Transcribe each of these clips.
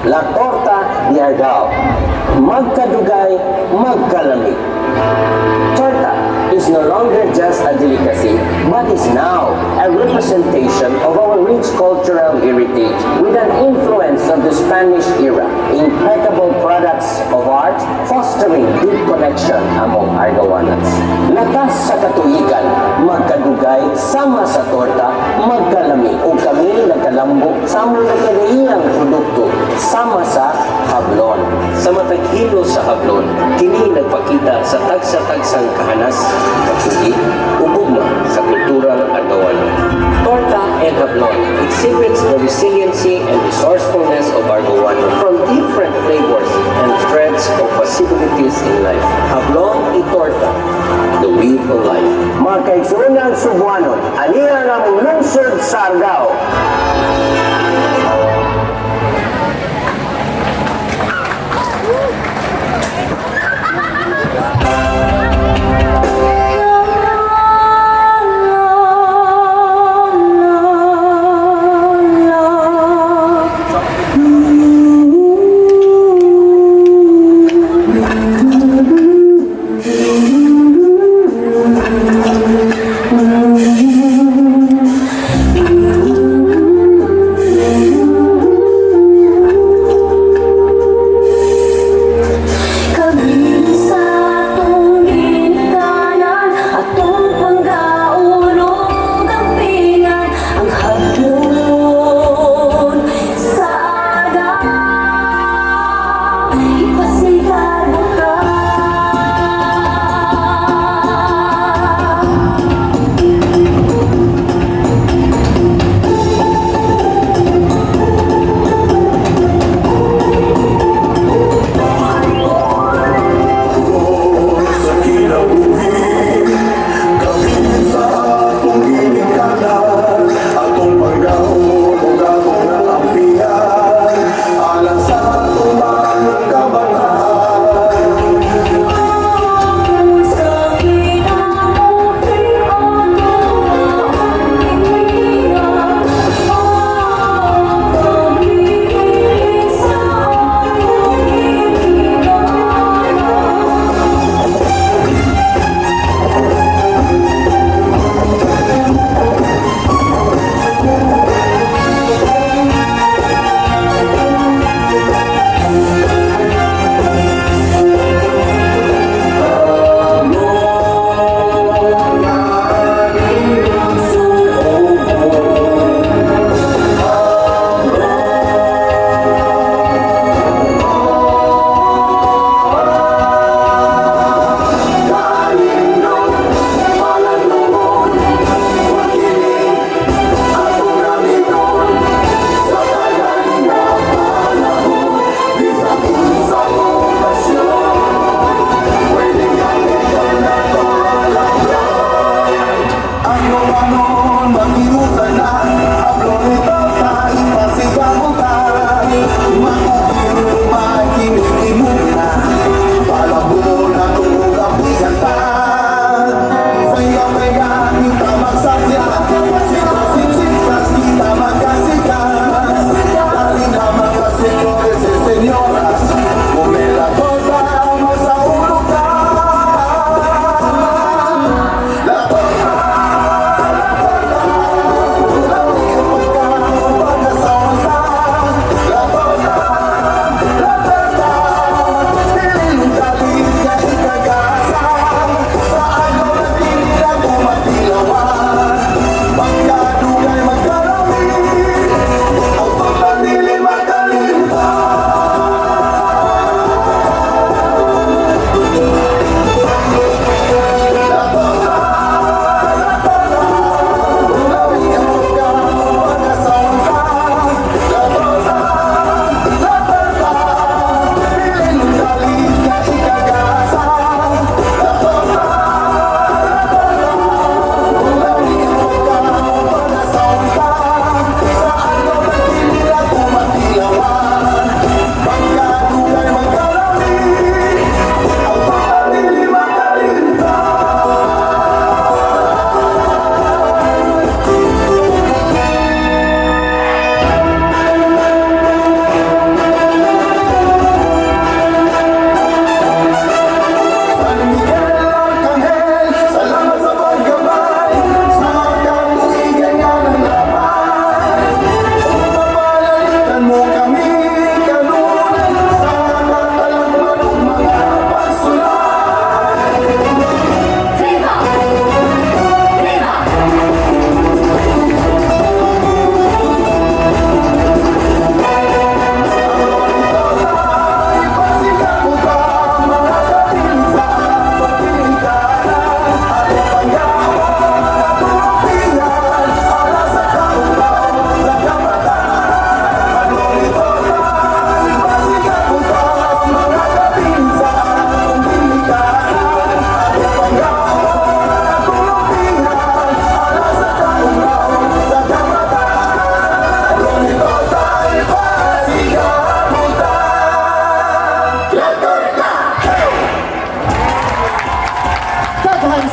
La Torta di Argao. Magkadugay, magkalamig. Torta is no longer just a delicacy, but is now a representation of our rich cultural heritage with an influence of the Spanish era, impeccable products of art, fostering deep connection among Argaoanans. Latas sa katuigan, magkadugay, sama sa torta, magkalami, o kami nagkalambok sa mga kanilang produkto, sama sa hablon. Sa mataghilo sa hablon, kini nagpakita sa tagsa-tagsang kahanas, katuig, ugugma sa kulturang Argaoano. Torta and hablon exhibits the resiliency and resourcefulness of Argaoano from different flavors and threads of possibilities in life. Hablon y torta, the weave of life. Mga kaigsunan Subuanon, aniya ng lungsod sa Argao.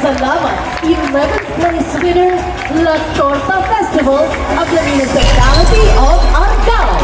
Salamat, 11th place winner, La Torta Festival of the Municipality of Argao.